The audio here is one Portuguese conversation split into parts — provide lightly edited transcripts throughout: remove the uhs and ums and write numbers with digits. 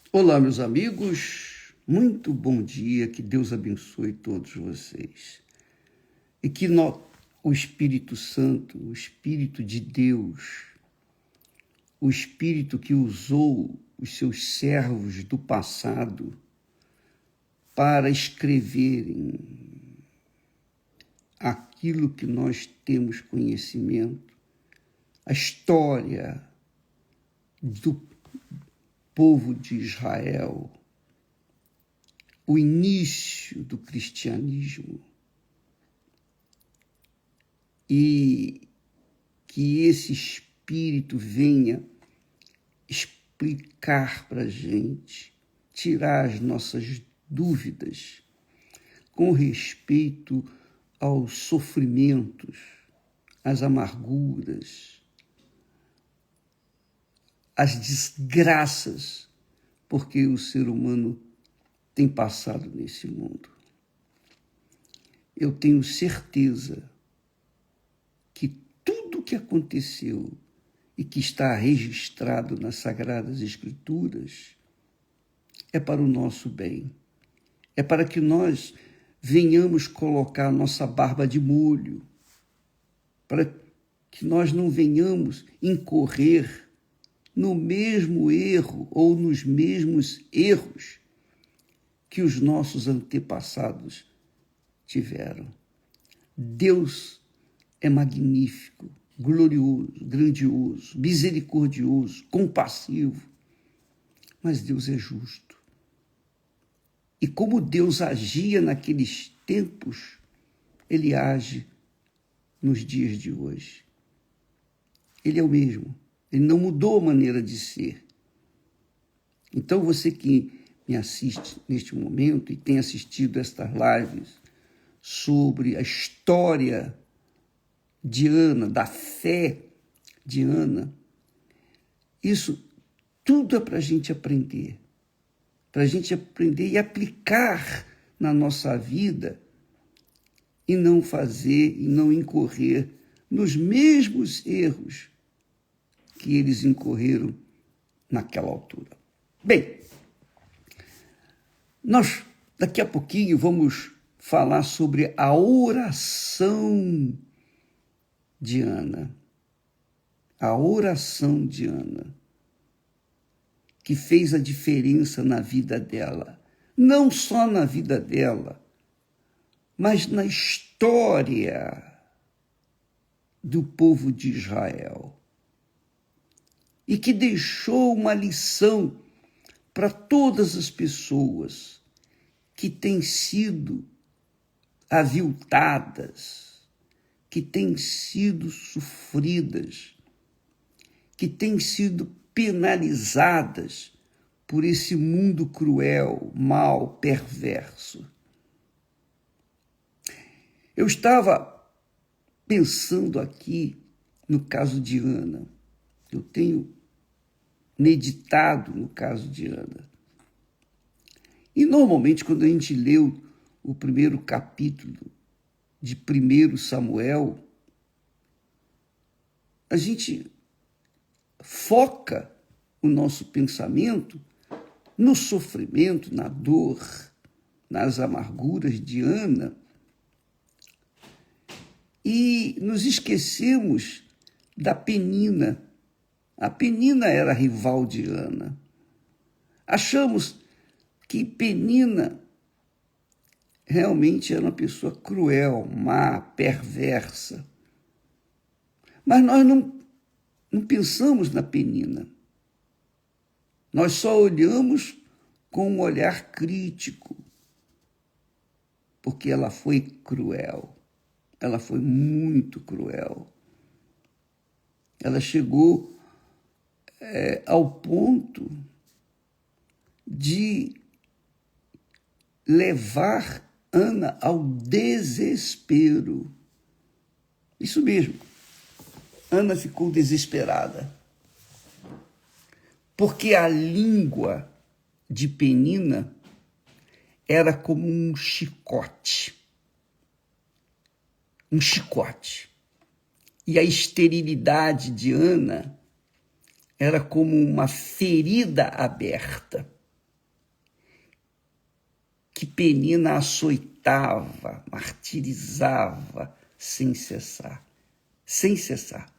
Olá, meus amigos, muito bom dia, que Deus abençoe todos vocês. E que o Espírito Santo, o Espírito de Deus, o Espírito que usou os seus servos do passado para escreverem aquilo que nós temos conhecimento, a história do povo de Israel, o início do cristianismo, e que esse Espírito venha explicar para a gente, tirar as nossas dúvidas com respeito aos sofrimentos, às amarguras, às desgraças, porque o ser humano tem passado nesse mundo. Eu tenho certeza que tudo que aconteceu e que está registrado nas Sagradas Escrituras é para o nosso bem. É para que nós venhamos colocar nossa barba de molho, para que nós não venhamos incorrer no mesmo erro ou nos mesmos erros que os nossos antepassados tiveram. Deus é magnífico, glorioso, grandioso, misericordioso, compassivo, mas Deus é justo. E como Deus agia naqueles tempos, Ele age nos dias de hoje. Ele é o mesmo. Ele não mudou a maneira de ser. Então, você que me assiste neste momento e tem assistido estas lives sobre a história de Ana, da fé de Ana, isso tudo é para a gente aprender. Para a gente aprender e aplicar na nossa vida e não fazer e não incorrer nos mesmos erros que eles incorreram naquela altura. Bem, nós daqui a pouquinho vamos falar sobre a oração de Ana. A oração de Ana, que fez a diferença na vida dela. Não só na vida dela, mas na história do povo de Israel. E que deixou uma lição para todas as pessoas que têm sido aviltadas, que têm sido sofridas, que têm sido penalizadas por esse mundo cruel, mau, perverso. Eu estava pensando aqui no caso de Ana. Eu tenho meditado no caso de Ana. E normalmente, quando a gente lê o primeiro capítulo de 1 Samuel, a gente foca o nosso pensamento no sofrimento, na dor, nas amarguras de Ana, e nos esquecemos da Penina. A Penina era rival de Ana. Achamos que Penina realmente era uma pessoa cruel, má, perversa. Mas nós não pensamos na Penina. Nós só olhamos com um olhar crítico, porque ela foi cruel. Ela foi muito cruel. Ela chegou ao ponto de levar Ana ao desespero. Isso mesmo. Ana ficou desesperada, porque a língua de Penina era como um chicote. Um chicote. E a esterilidade de Ana era como uma ferida aberta. que Penina açoitava, martirizava sem cessar. Sem cessar.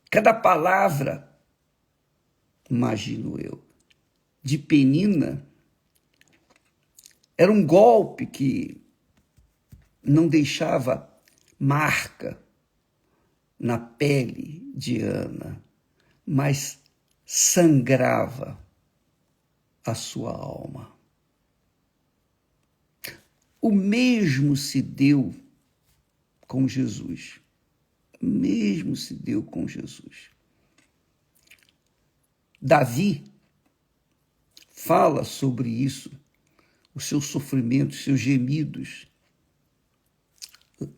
Cada palavra, imagino eu, de Penina era um golpe que não deixava marca na pele de Ana, mas sangrava a sua alma. O mesmo se deu com Jesus. O mesmo se deu com Jesus. Davi fala sobre isso, os seus sofrimentos, os seus gemidos,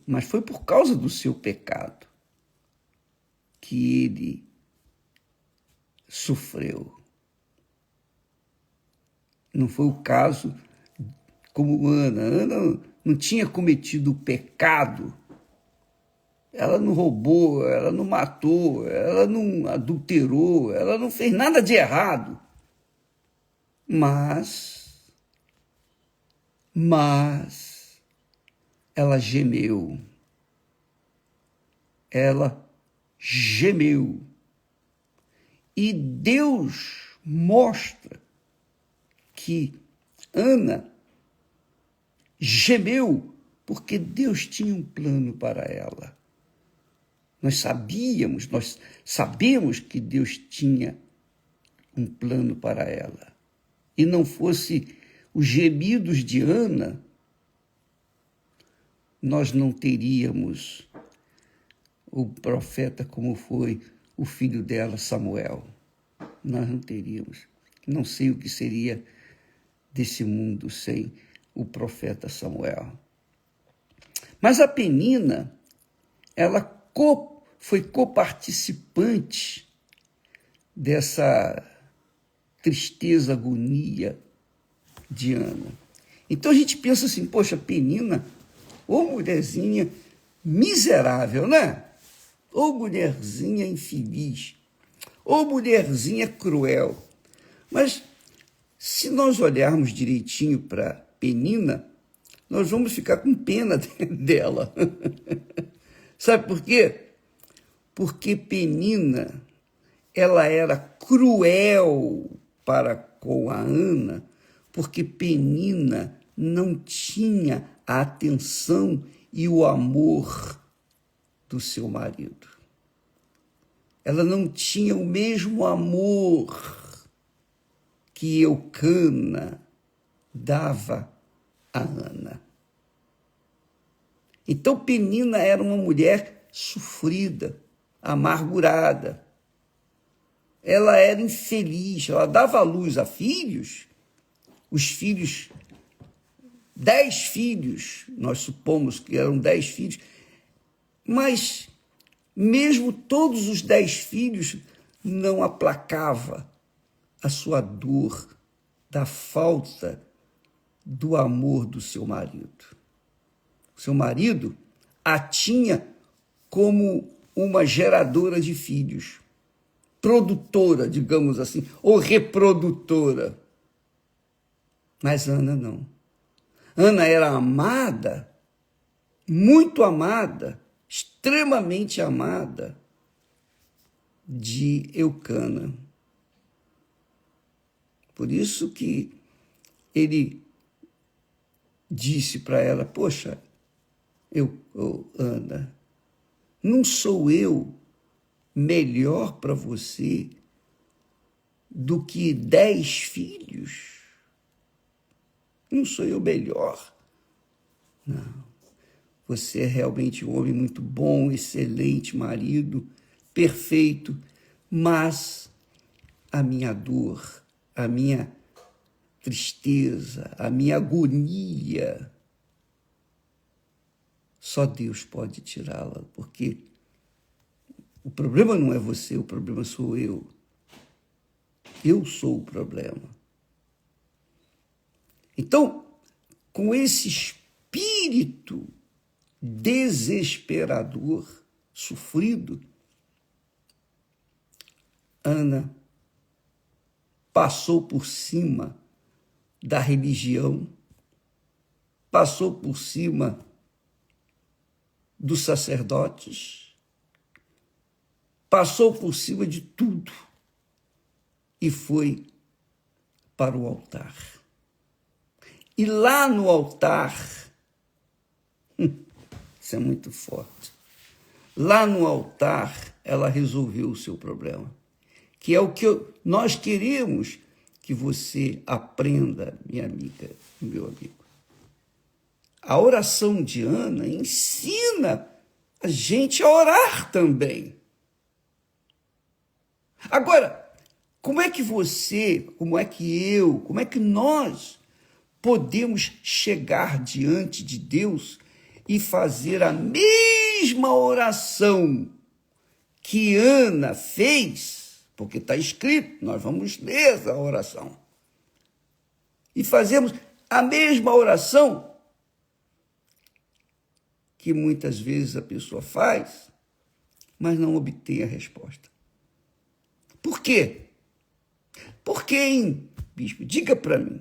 mas foi por causa do seu pecado que ele sofreu. Não foi o caso como Ana. Ana não tinha cometido o pecado. Ela não roubou, ela não matou, ela não adulterou, ela não fez nada de errado. Mas ela gemeu. Ela gemeu. E Deus mostra que Ana gemeu porque Deus tinha um plano para ela. Nós sabemos que Deus tinha um plano para ela. E não fosse os gemidos de Ana, nós não teríamos o profeta como foi o filho dela, Samuel. Nós não teríamos. Não sei o que seria desse mundo sem o profeta Samuel. Mas a Penina, ela foi coparticipante dessa tristeza, agonia de Ana. Então a gente pensa assim, poxa, Penina, ô mulherzinha miserável, né? Ô mulherzinha infeliz, ô mulherzinha cruel. Mas se nós olharmos direitinho para Penina, nós vamos ficar com pena dela. Sabe por quê? Porque Penina, ela era cruel para com a Ana, porque Penina não tinha a atenção e o amor do seu marido. Ela não tinha o mesmo amor que Eucana dava a Ana. Então Penina era uma mulher sofrida, amargurada. Ela era infeliz, ela dava à luz a filhos, os filhos, 10 filhos, nós supomos que eram 10 filhos, mas mesmo todos os 10 filhos não aplacava a sua dor da falta do amor do seu marido. O seu marido a tinha como uma geradora de filhos, produtora, digamos assim, ou reprodutora. Mas Ana não. Ana era amada, muito amada, extremamente amada de Eucana. Por isso que ele disse para ela, poxa, Ana, não sou eu melhor para você do que 10 filhos? Não sou eu melhor? Não. Você é realmente um homem muito bom, excelente marido, perfeito, mas a minha dor, a minha tristeza, a minha agonia, só Deus pode tirá-la, porque o problema não é você, o problema sou eu. Eu sou o problema. Então, com esse espírito desesperador, sofrido, Ana passou por cima da religião, passou por cima dos sacerdotes, passou por cima de tudo e foi para o altar. E lá no altar, isso é muito forte, lá no altar ela resolveu o seu problema, que é o que nós queremos que você aprenda, minha amiga, meu amigo. A oração de Ana ensina a gente a orar também. Agora, como é que você, como é que eu, como é que nós podemos chegar diante de Deus e fazer a mesma oração que Ana fez? Porque está escrito, nós vamos ler essa oração. E fazemos a mesma oração que muitas vezes a pessoa faz, mas não obtém a resposta. Por quê? Por quê, hein, bispo? Diga para mim.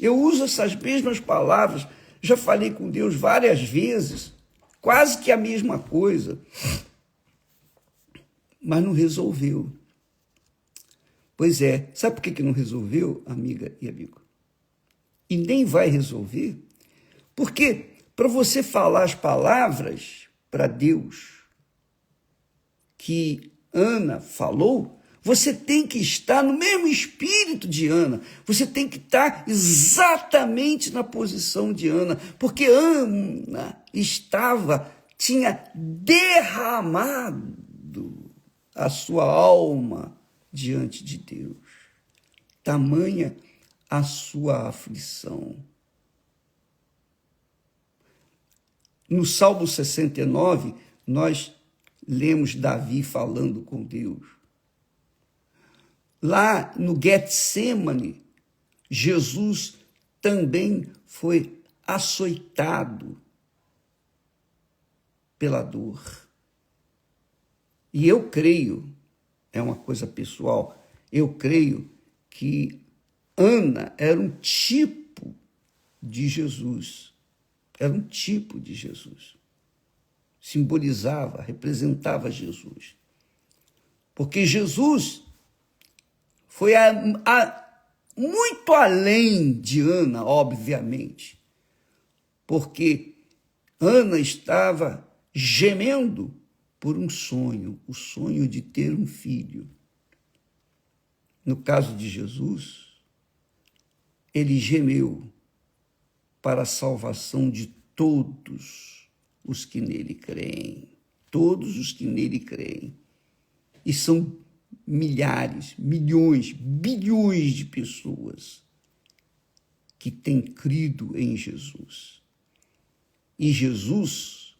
Eu uso essas mesmas palavras, já falei com Deus várias vezes, quase que a mesma coisa, mas não resolveu. Pois é, sabe por que não resolveu, amiga e amigo? E nem vai resolver, porque para você falar as palavras para Deus que Ana falou, você tem que estar no mesmo espírito de Ana, você tem que estar exatamente na posição de Ana, porque Ana tinha derramado a sua alma diante de Deus. Tamanha a sua aflição. No Salmo 69, nós lemos Davi falando com Deus. Lá no Getsemane, Jesus também foi açoitado pela dor. E eu creio, é uma coisa pessoal, eu creio que Ana era um tipo de Jesus. Era um tipo de Jesus. Simbolizava, representava Jesus. Porque Jesus foi muito além de Ana, obviamente. Porque Ana estava gemendo por um sonho, o sonho de ter um filho. No caso de Jesus, ele gemeu para a salvação de todos os que nele creem. Todos os que nele creem. E são milhares, milhões, bilhões de pessoas que têm crido em Jesus. E Jesus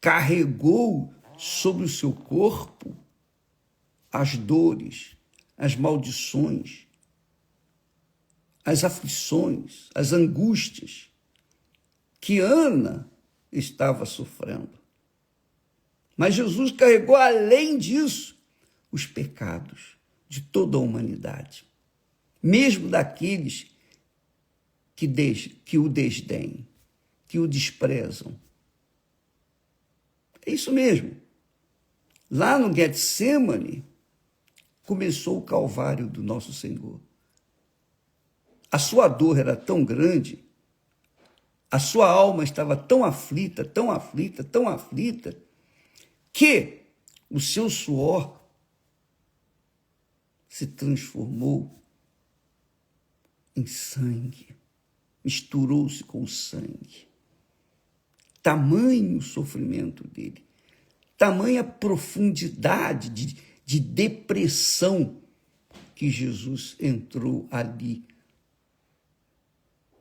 carregou sobre o seu corpo as dores, as maldições, as aflições, as angústias que Ana estava sofrendo. Mas Jesus carregou, além disso, os pecados de toda a humanidade, mesmo daqueles que o desdém, que o desprezam. É isso mesmo. Lá no Getsemane, começou o calvário do nosso Senhor. A sua dor era tão grande, a sua alma estava tão aflita, tão aflita, tão aflita, que o seu suor se transformou em sangue, misturou-se com sangue. Tamanho o sofrimento dele, tamanha profundidade de depressão que Jesus entrou ali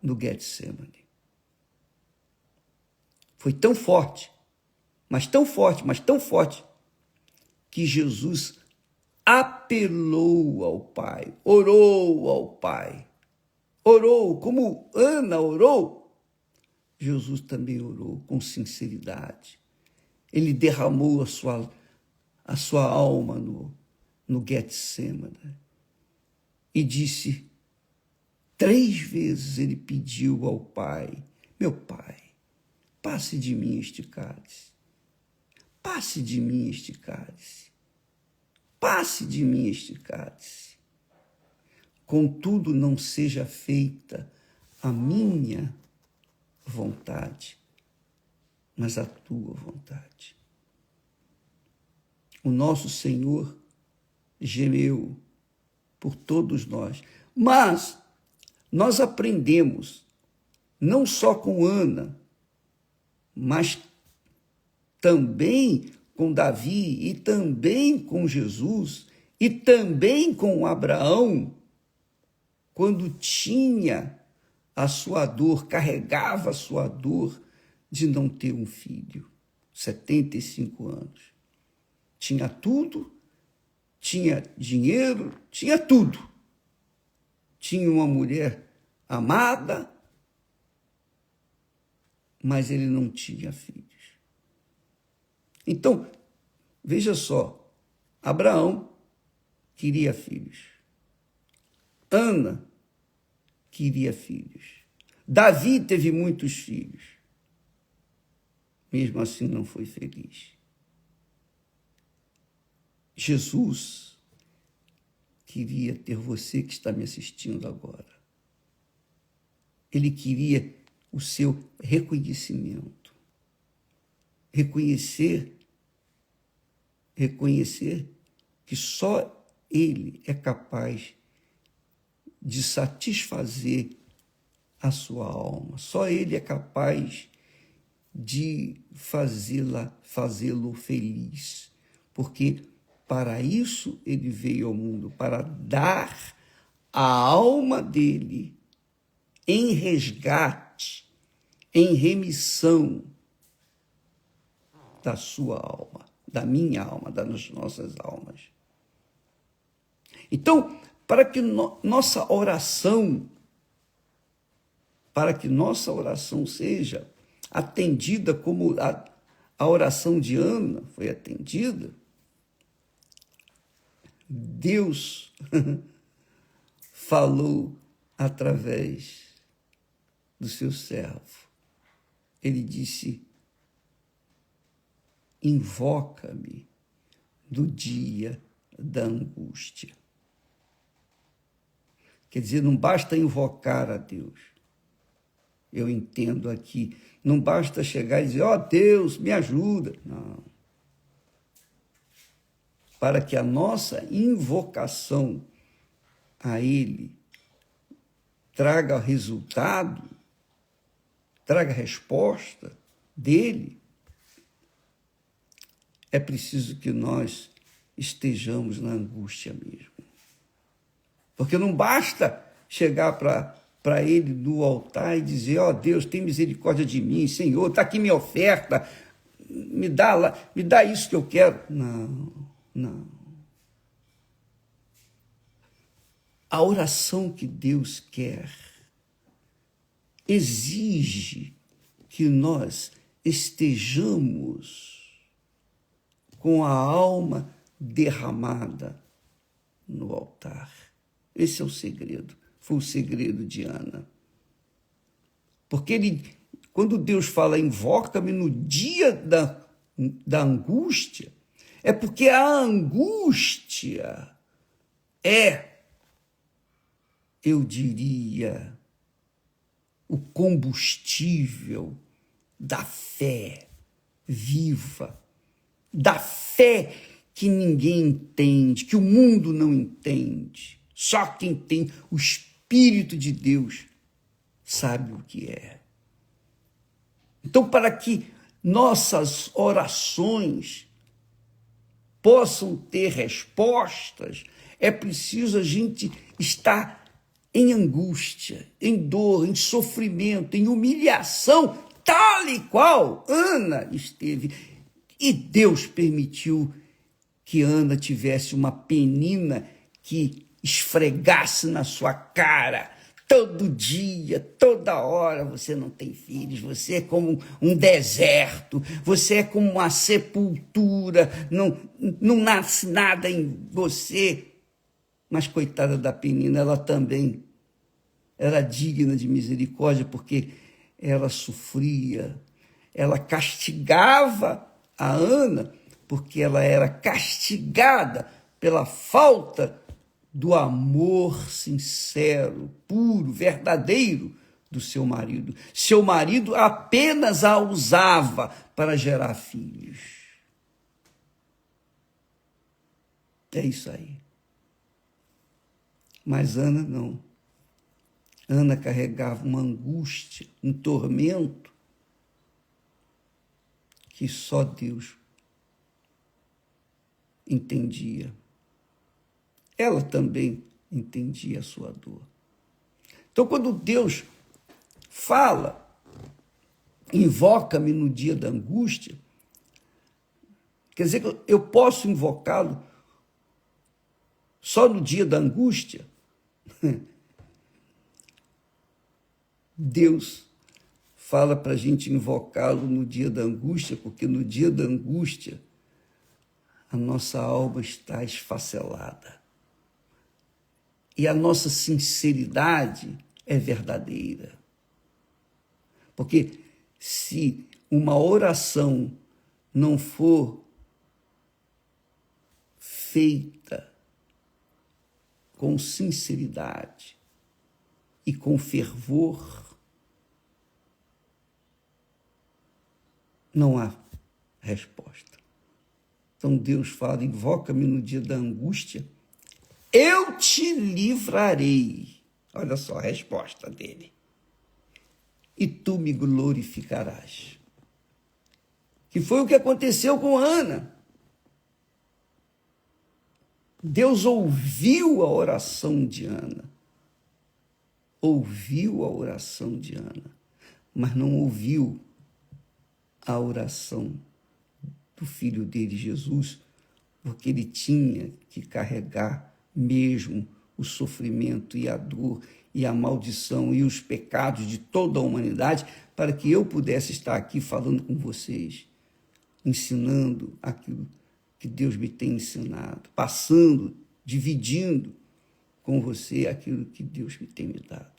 no Getsemane. Foi tão forte, mas tão forte, mas tão forte, que Jesus apelou ao Pai, orou ao Pai. Orou, como Ana orou, Jesus também orou com sinceridade. Ele derramou a sua alma no Getsemane e disse: 3 vezes ele pediu ao Pai: meu Pai, passe de mim este cálice. Passe de mim este cálice. Passe de mim este cálice. Contudo, não seja feita a minha vontade, mas a tua vontade. O nosso Senhor gemeu por todos nós, mas nós aprendemos, não só com Ana, mas também com Davi, e também com Jesus, e também com Abraão, quando tinha a sua dor, carregava a sua dor de não ter um filho, 75 anos. Tinha tudo, tinha dinheiro, tinha tudo. Tinha uma mulher amada, mas ele não tinha filhos. Então, veja só, Abraão queria filhos. Ana queria filhos. Davi teve muitos filhos. Mesmo assim, não foi feliz. Jesus queria ter você que está me assistindo agora. Ele queria o seu reconhecimento. Reconhecer que só Ele é capaz de satisfazer a sua alma. Só Ele é capaz de fazê-lo feliz. Porque para isso Ele veio ao mundo, para dar a alma dele em resgate, em remissão da sua alma, da minha alma, das nossas almas. Então, para que nossa oração seja atendida como a oração de Ana foi atendida, Deus falou através do seu servo. Ele disse: invoca-me no dia da angústia. Quer dizer, não basta invocar a Deus. Eu entendo aqui, não basta chegar e dizer: ó Deus, me ajuda. Não. Para que a nossa invocação a Ele traga resultado, traga resposta dele, é preciso que nós estejamos na angústia mesmo. Porque não basta chegar para Ele no altar e dizer: ó Deus, tem misericórdia de mim, Senhor, está aqui minha oferta, me dá isso que eu quero. Não. A oração que Deus quer exige que nós estejamos com a alma derramada no altar. Esse é o segredo, foi o segredo de Ana. Porque quando Deus fala: invoca-me no dia da angústia, é porque a angústia é, eu diria, o combustível da fé viva, da fé que ninguém entende, que o mundo não entende. Só quem tem o Espírito de Deus sabe o que é. Então, para que nossas orações possam ter respostas, é preciso a gente estar em angústia, em dor, em sofrimento, em humilhação, tal e qual Ana esteve. E Deus permitiu que Ana tivesse uma penina que esfregasse na sua cara todo dia, toda hora: você não tem filhos, você é como um deserto, você é como uma sepultura, não nasce nada em você. Mas coitada da penina, ela também era digna de misericórdia, porque ela sofria, ela castigava a Ana, porque ela era castigada pela falta do amor sincero, puro, verdadeiro do seu marido. Seu marido apenas a usava para gerar filhos. É isso aí. Mas Ana não. Ana carregava uma angústia, um tormento que só Deus entendia. Ela também entendia a sua dor. Então, quando Deus fala, invoca-me no dia da angústia, quer dizer que eu posso invocá-lo só no dia da angústia? Deus fala para a gente invocá-lo no dia da angústia, porque no dia da angústia a nossa alma está esfacelada. E a nossa sinceridade é verdadeira. Porque se uma oração não for feita com sinceridade e com fervor, não há resposta. Então Deus fala, invoca-me no dia da angústia, eu te livrarei. Olha só a resposta dele. E tu me glorificarás. Que foi o que aconteceu com Ana. Deus ouviu a oração de Ana. Ouviu a oração de Ana, mas não ouviu a oração do filho dele, Jesus, porque ele tinha que carregar mesmo o sofrimento e a dor e a maldição e os pecados de toda a humanidade para que eu pudesse estar aqui falando com vocês, ensinando aquilo que Deus me tem ensinado, passando, dividindo com você aquilo que Deus me tem me dado.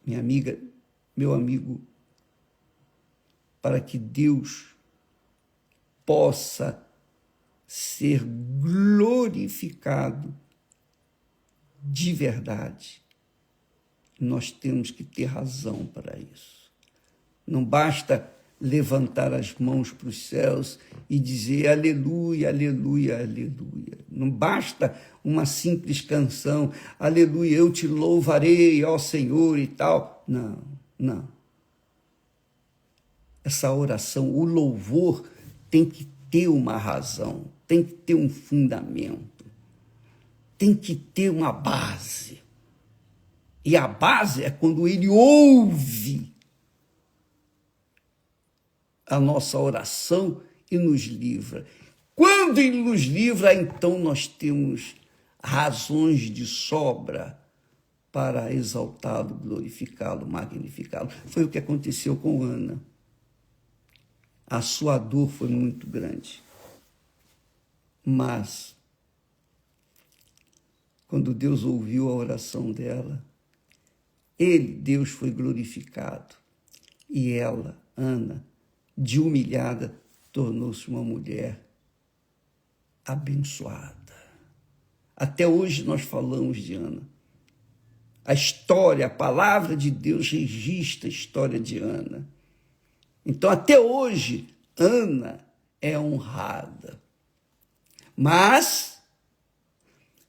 Minha amiga, meu amigo, para que Deus possa ser glorificado de verdade, nós temos que ter razão para isso. Não basta levantar as mãos para os céus e dizer aleluia, aleluia, aleluia. Não basta uma simples canção, aleluia, eu te louvarei, ó Senhor e tal. Não, não. Essa oração, o louvor tem que ter uma razão, tem que ter um fundamento, tem que ter uma base. E a base é quando ele ouve a nossa oração e nos livra. Quando ele nos livra, então nós temos razões de sobra para exaltá-lo, glorificá-lo, magnificá-lo. Foi o que aconteceu com Ana. A sua dor foi muito grande. Mas, quando Deus ouviu a oração dela, Deus foi glorificado. E ela, Ana, de humilhada, tornou-se uma mulher abençoada. Até hoje nós falamos de Ana. A história, a palavra de Deus registra a história de Ana. Então, até hoje, Ana é honrada. Mas,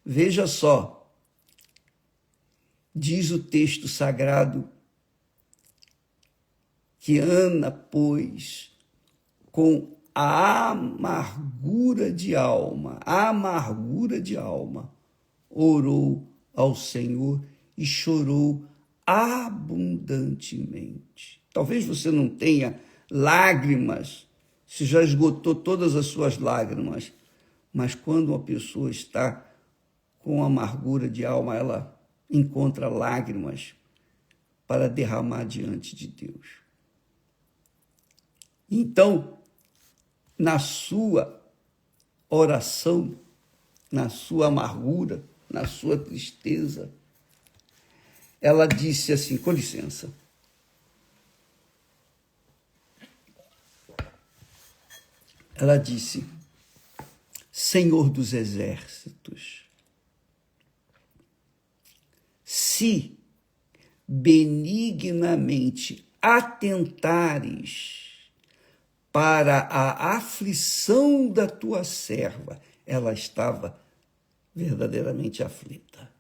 veja só, diz o texto sagrado que Ana, pois, com a amargura de alma, orou ao Senhor e chorou abundantemente. Talvez você não tenha lágrimas, se já esgotou todas as suas lágrimas, mas quando uma pessoa está com amargura de alma, ela encontra lágrimas para derramar diante de Deus. Então, na sua oração, na sua amargura, na sua tristeza, ela disse assim, com licença. Ela disse, Senhor dos exércitos, se benignamente atentares para a aflição da tua serva, ela estava verdadeiramente aflita.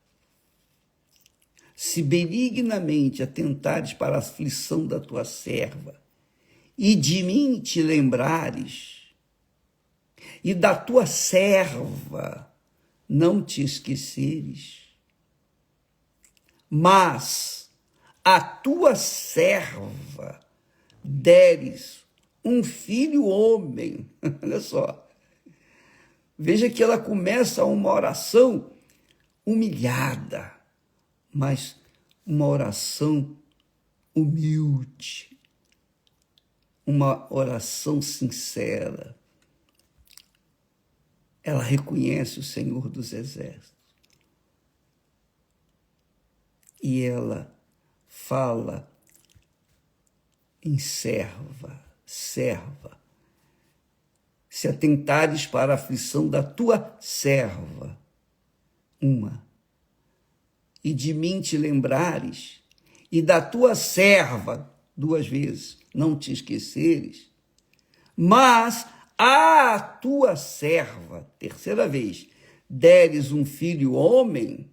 Se benignamente atentares para a aflição da tua serva, e de mim te lembrares, e da tua serva não te esqueceres, mas a tua serva deres um filho homem. Olha só. Veja que ela começa uma oração humilhada, mas uma oração humilde, uma oração sincera. Ela reconhece o Senhor dos Exércitos. E ela fala em serva. Se atentares para a aflição da tua serva, e de mim te lembrares, e da tua serva, 2 vezes, não te esqueceres, mas a tua serva, 3ª vez, deres um filho homem,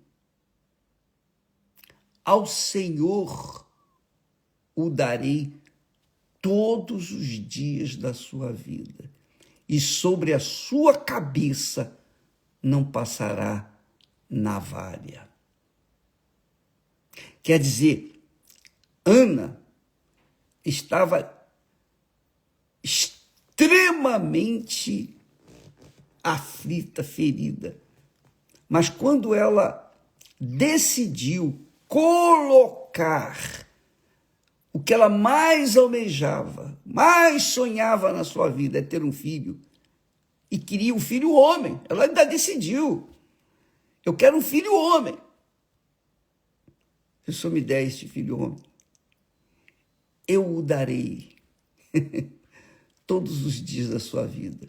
ao Senhor o darei todos os dias da sua vida, e sobre a sua cabeça não passará navalha. Quer dizer, Ana estava extremamente aflita, ferida. Mas quando ela decidiu colocar o que ela mais almejava, mais sonhava na sua vida, é ter um filho, e queria um filho homem, ela ainda decidiu, eu quero um filho homem. Se o Senhor me der este filho homem, eu o darei todos os dias da sua vida,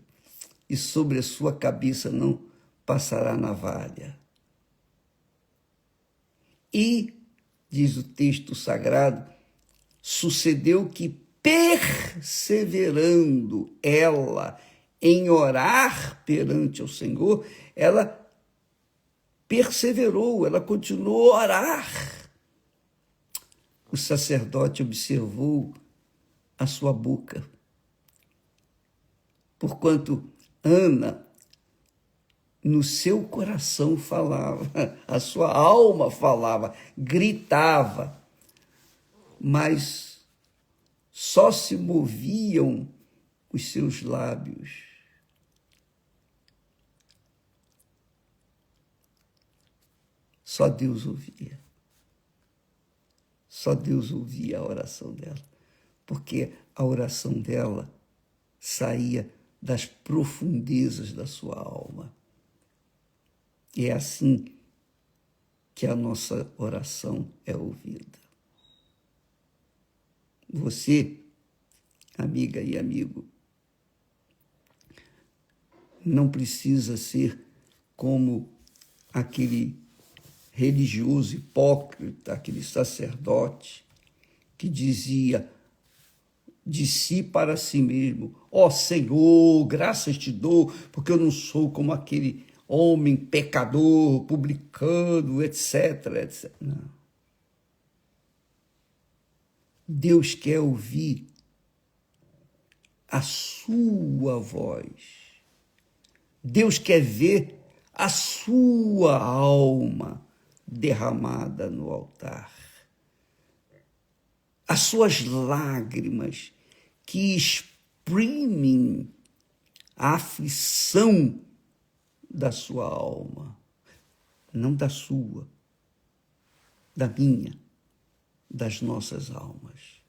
e sobre a sua cabeça não passará navalha. E, diz o texto sagrado, sucedeu que, perseverando ela em orar perante o Senhor, ela perseverou, ela continuou a orar. O sacerdote observou a sua boca, porquanto Ana, no seu coração falava, a sua alma falava, gritava, mas só se moviam os seus lábios. Só Deus ouvia. Só Deus ouvia a oração dela, porque a oração dela saía das profundezas da sua alma. E é assim que a nossa oração é ouvida. Você, amiga e amigo, não precisa ser como aquele religioso hipócrita, aquele sacerdote que dizia de si para si mesmo, ó Senhor, graças te dou, porque eu não sou como aquele homem pecador, publicano, etc, etc. Não. Deus quer ouvir a sua voz. Deus quer ver a sua alma derramada no altar. As suas lágrimas que exprimem a aflição da sua alma. Não da sua, da minha, das nossas almas.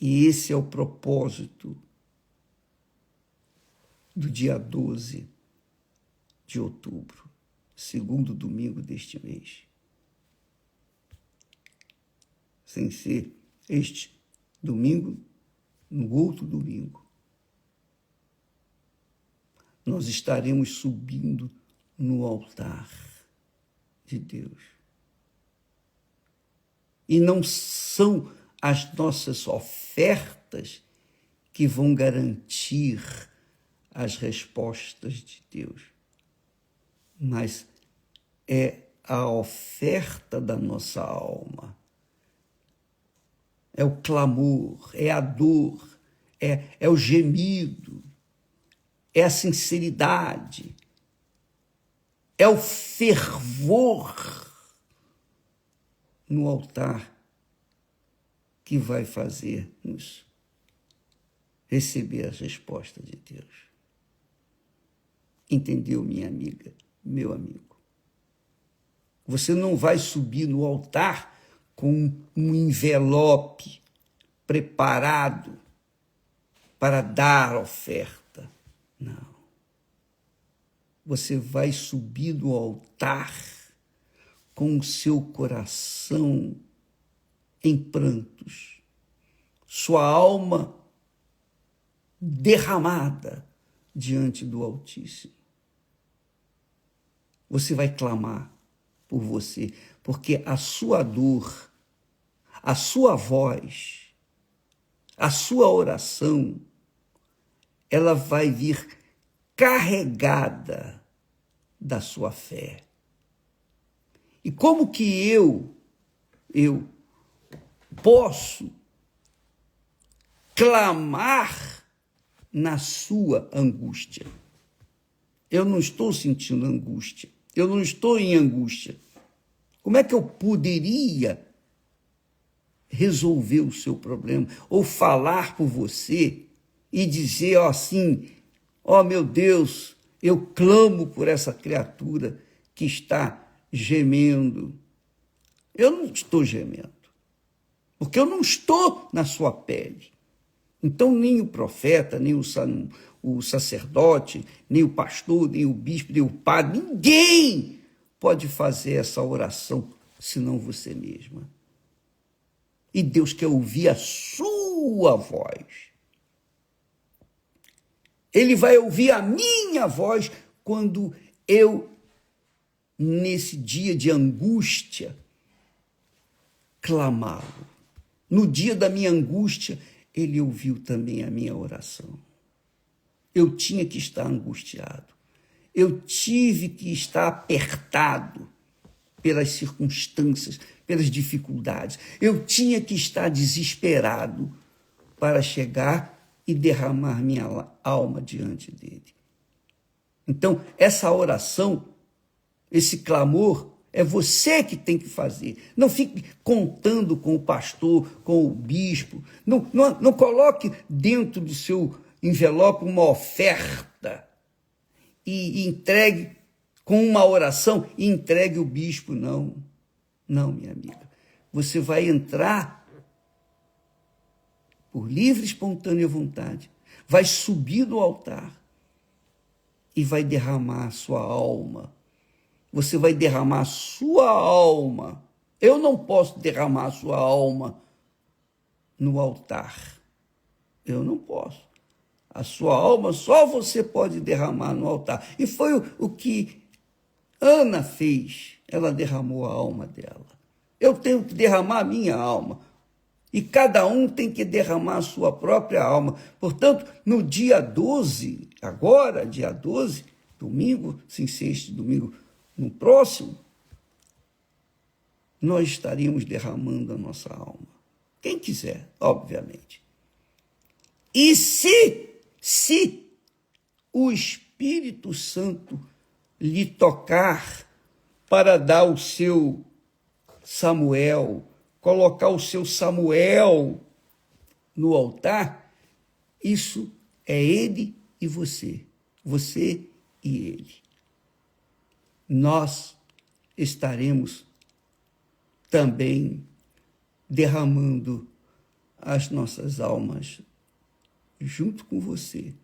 E esse é o propósito do dia 12 de outubro. segundo domingo deste mês. Sem ser este domingo, no outro domingo. Nós estaremos subindo no altar de Deus. E não são as nossas ofertas que vão garantir as respostas de Deus, mas é a oferta da nossa alma. É o clamor, é a dor, é o gemido, é a sinceridade, é o fervor no altar que vai fazer-nos receber as respostas de Deus. Entendeu, minha amiga, meu amigo? Você não vai subir no altar com um envelope preparado para dar oferta. Não. Você vai subir no altar com o seu coração em prantos, sua alma derramada diante do Altíssimo. Você vai clamar por você, porque a sua dor, a sua voz, a sua oração, ela vai vir carregada da sua fé. E como que eu posso clamar na sua angústia? Eu não estou sentindo angústia. Eu não estou em angústia. Como é que eu poderia resolver o seu problema? Ou falar por você e dizer assim, meu Deus, eu clamo por essa criatura que está gemendo. Eu não estou gemendo, porque eu não estou na sua pele. Então, nem o profeta, nem o sacerdote, nem o pastor, nem o bispo, nem o padre, ninguém pode fazer essa oração senão você mesma. E Deus quer ouvir a sua voz. Ele vai ouvir a minha voz quando eu, nesse dia de angústia, clamá-lo. No dia da minha angústia, ele ouviu também a minha oração. Eu tinha que estar angustiado. Eu tive que estar apertado pelas circunstâncias, pelas dificuldades. Eu tinha que estar desesperado para chegar e derramar minha alma diante dele. Então, essa oração, esse clamor, é você que tem que fazer. Não fique contando com o pastor, com o bispo. Não coloque dentro do seu envelope uma oferta e entregue com uma oração e entregue o bispo. Não, minha amiga. Você vai entrar por livre e espontânea vontade, vai subir no altar e vai derramar a sua alma. Você vai derramar a sua alma. Eu não posso derramar a sua alma no altar. Eu não posso. A sua alma só você pode derramar no altar. E foi o que Ana fez. Ela derramou a alma dela. Eu tenho que derramar a minha alma. E cada um tem que derramar a sua própria alma. Portanto, no dia 12, agora, dia 12, domingo, sem ser este domingo, no próximo, nós estaríamos derramando a nossa alma. Quem quiser, obviamente. E se o Espírito Santo lhe tocar para dar o seu Samuel, colocar o seu Samuel no altar, isso é ele e você e ele. Nós estaremos também derramando as nossas almas junto com você,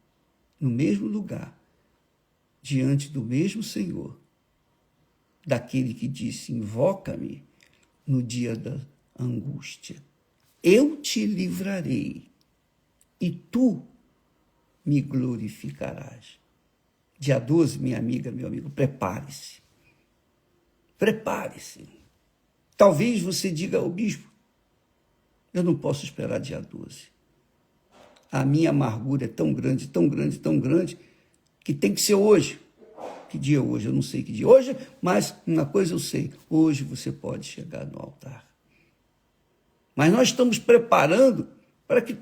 no mesmo lugar, diante do mesmo Senhor, daquele que disse: invoca-me no dia da angústia. Eu te livrarei e tu me glorificarás. Dia 12, minha amiga, meu amigo, prepare-se. Prepare-se. Talvez você diga ao bispo: eu não posso esperar dia 12. A minha amargura é tão grande, tão grande, tão grande, que tem que ser hoje. Que dia é hoje? Eu não sei que dia é hoje, mas uma coisa eu sei: hoje você pode chegar no altar. Mas nós estamos preparando para que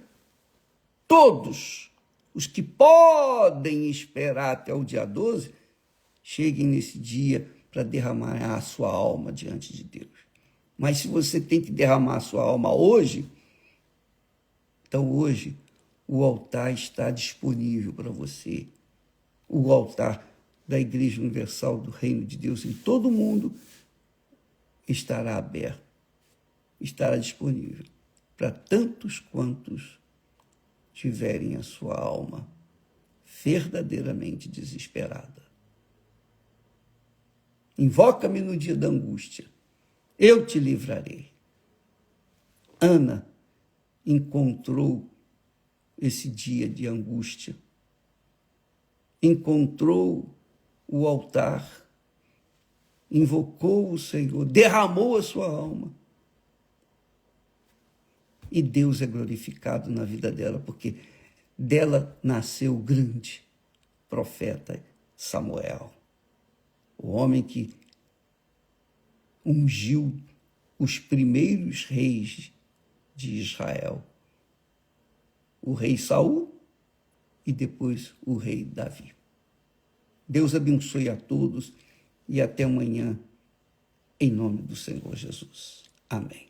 todos os que podem esperar até o dia 12 cheguem nesse dia para derramar a sua alma diante de Deus. Mas se você tem que derramar a sua alma hoje, então hoje o altar está disponível para você. O altar da Igreja Universal do Reino de Deus em todo o mundo estará aberto, estará disponível para tantos quantos tiverem a sua alma verdadeiramente desesperada. Invoca-me no dia da angústia, eu te livrarei. Ana encontrou esse dia de angústia, encontrou o altar, invocou o Senhor, derramou a sua alma. E Deus é glorificado na vida dela, porque dela nasceu o grande profeta Samuel, o homem que ungiu os primeiros reis de Israel, o rei Saul e depois o rei Davi. Deus abençoe a todos e até amanhã, em nome do Senhor Jesus. Amém.